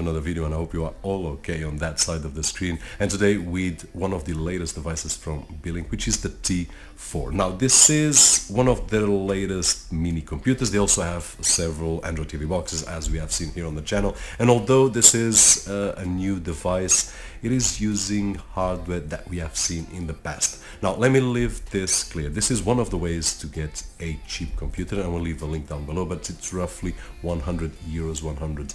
to another video, and I hope you are all okay on that side of the screen. And today with one of the latest devices from Beelink, which is the T4. Now this is one of their latest mini computers. They also have several Android TV boxes, as we have seen here on the channel, and although this is a new device, it is using hardware that we have seen in the past. Now let me leave this clear. This is one of the ways to get a cheap computer, and I will leave the link down below, but it's roughly 100 euros, $100.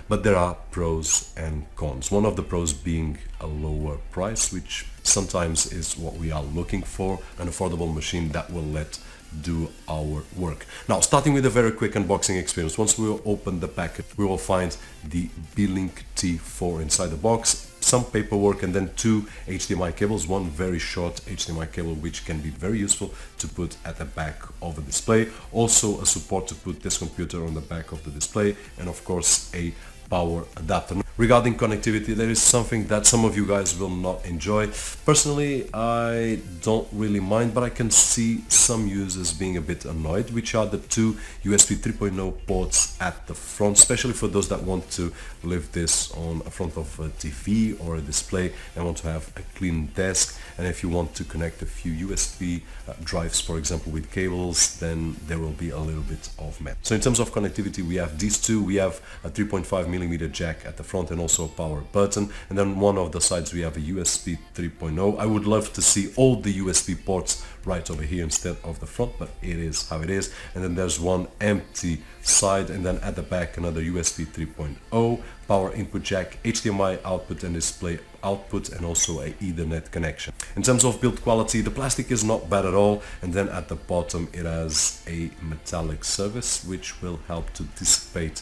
But there are pros and cons. One of the pros being a lower price, which sometimes is what we are looking for, an affordable machine that will let do our work. Now, starting with a very quick unboxing experience. Once we will open the packet, we will find the Beelink T4 inside the box, some paperwork, and then two HDMI cables, one very short HDMI cable which can be very useful to put at the back of a display, also a support to put this computer on the back of the display, and of course a power adapter. Regarding connectivity, there is something that some of you guys will not enjoy. Personally, I don't really mind, but I can see some users being a bit annoyed, which are the two USB 3.0 ports at the front, especially for those that want to leave this on a front of a TV or a display and want to have a clean desk. And if you want to connect a few USB drives, for example, with cables, then there will be a little bit of mess. So in terms of connectivity, we have these two. We have a 3.5mm jack at the front and also a power button, and then one of the sides we have a USB 3.0. I would love to see all the USB ports right over here instead of the front, but it is how it is. And then there's one empty side, and then at the back another USB 3.0, power input jack, HDMI output and display output, and also a Ethernet connection. In terms of build quality, the plastic is not bad at all, and then at the bottom it has a metallic surface which will help to dissipate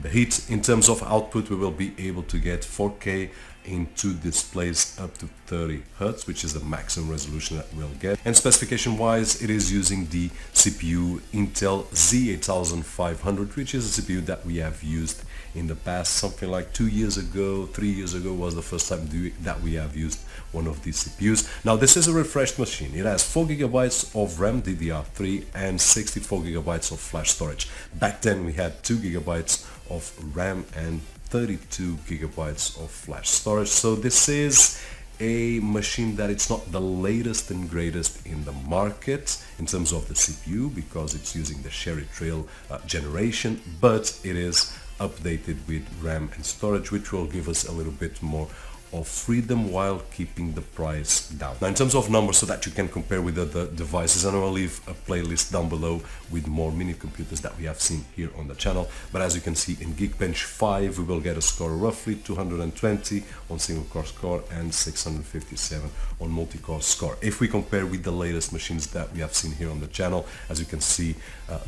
the heat. In terms of output, we will be able to get 4K in two displays up to 30 Hz, which is the maximum resolution that we'll get. And specification wise, it is using the CPU Intel Z8500, which is a CPU that we have used in the past. Something like 2 years ago, 3 years ago was the first time that we have used one of these CPUs. Now this is a refreshed machine. It has 4 GB of RAM DDR3 and 64 GB of flash storage. Back then we had 2 GB of RAM and 32 GB of flash storage. So this is a machine that it's not the latest and greatest in the market in terms of the CPU, because it's using the Cherry Trail generation, but it is updated with RAM and storage, which will give us a little bit more of freedom while keeping the price down. Now in terms of numbers, so that you can compare with other devices, and I will leave a playlist down below with more mini computers that we have seen here on the channel. But as you can see, in Geekbench 5 we will get a score roughly 220 on single core score and 657 on multi-core score. If we compare with the latest machines that we have seen here on the channel, as you can see,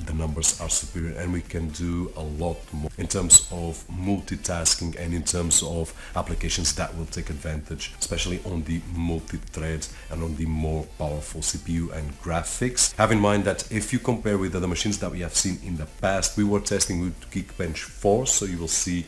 the numbers are superior, and we can do a lot more in terms of multitasking and in terms of applications that will take advantage, especially on the multi-thread and on the more powerful CPU and graphics. Have in mind that if you compare with other machines that we have seen in the past, we were testing with Geekbench 4, so you will see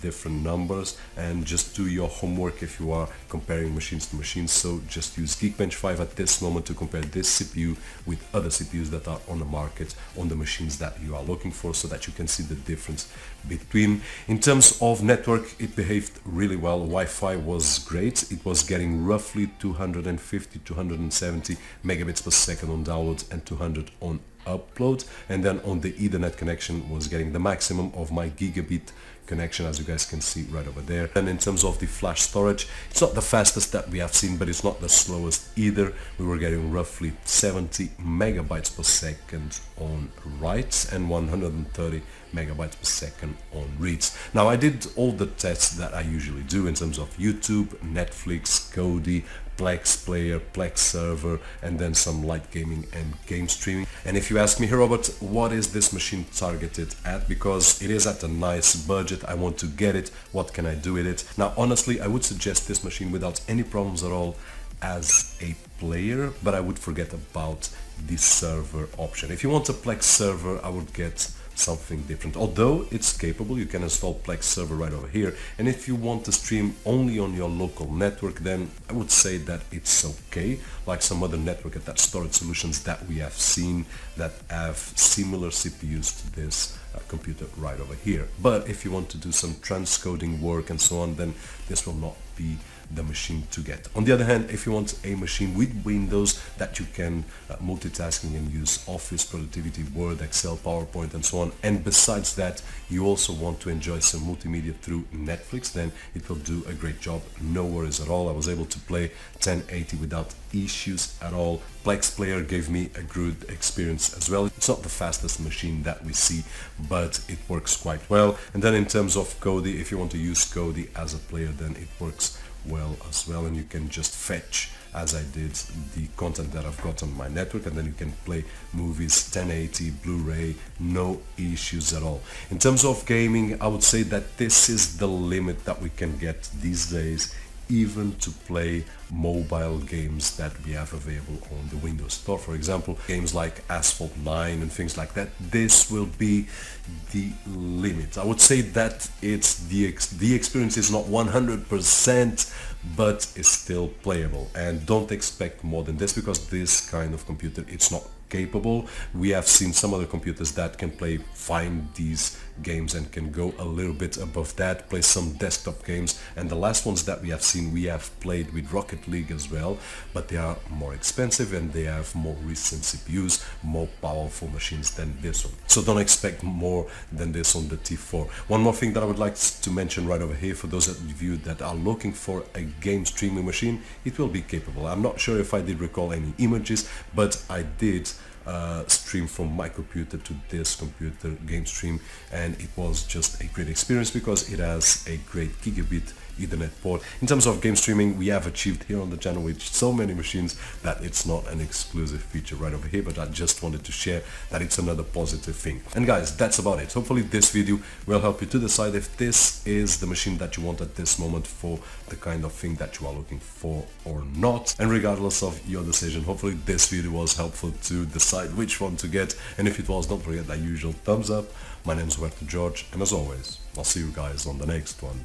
different numbers, and just do your homework if you are comparing machines to machines. So just use Geekbench 5 at this moment to compare this CPU with other CPUs that are on the market on the machines that you are looking for, so that you can see the difference between. In terms of network, it behaved really well. Wi-Fi was great. It was getting roughly 250 270 megabits per second on download and 200 on upload, and then on the Ethernet connection was getting the maximum of my gigabit connection, as you guys can see right over there. And in terms of the flash storage, it's not the fastest that we have seen, but it's not the slowest either. We were getting roughly 70 megabytes per second on writes and 130 megabytes per second on reads. Now I did all the tests that I usually do in terms of YouTube, Netflix, Kodi, Plex Player, Plex Server, and then some light gaming and game streaming. And if you ask me, hey Robert, what is this machine targeted at? Because it is at a nice budget, I want to get it, what can I do with it? Now honestly, I would suggest this machine without any problems at all as a player, but I would forget about the server option. If you want a Plex server, I would get something different. Although it's capable, you can install Plex server right over here, and if you want to stream only on your local network, then I would say that it's okay, like some other network attached storage solutions that we have seen that have similar CPUs to this computer right over here. But if you want to do some transcoding work and so on, then this will not be the machine to get. On the other hand, if you want a machine with Windows that you can multitasking and use Office, productivity, Word, Excel, PowerPoint and so on, and besides that you also want to enjoy some multimedia through Netflix, then it will do a great job. No worries at all. I was able to play 1080 without issues at all. Plex Player gave me a good experience as well. It's not the fastest machine that we see, but it works quite well. And then in terms of Kodi, if you want to use Kodi as a player, then it works well as well, and you can just fetch, as I did, the content that I've got on my network, and then you can play movies 1080, Blu-ray, no issues at all. In terms of gaming, I would say that this is the limit that we can get these days, even to play mobile games that we have available on the Windows Store. For example, games like Asphalt 9 and things like that. This will be the limit. I would say that it's the experience is not 100%, but it's still playable, and don't expect more than this, because this kind of computer, it's not capable. We have seen some other computers that can play fine these games and can go a little bit above that, play some desktop games, and the last ones that we have seen, we have played with Rocket League as well, but they are more expensive and they have more recent CPUs, more powerful machines than this one. So don't expect more than this on the T4. One more thing that I would like to mention right over here, for those of you that are looking for a game streaming machine, it will be capable. I'm not sure if I did recall any images, but I did stream from my computer to this computer, game stream, and it was just a great experience because it has a great gigabit Ethernet port. In terms of game streaming, we have achieved here on the channel with so many machines that it's not an exclusive feature right over here, but I just wanted to share that it's another positive thing. And guys, that's about it. Hopefully this video will help you to decide if this is the machine that you want at this moment for the kind of thing that you are looking for or not. And regardless of your decision, hopefully this video was helpful to decide which one to get, and if it was, don't forget that usual thumbs up. My name is George, and as always, I'll see you guys on the next one.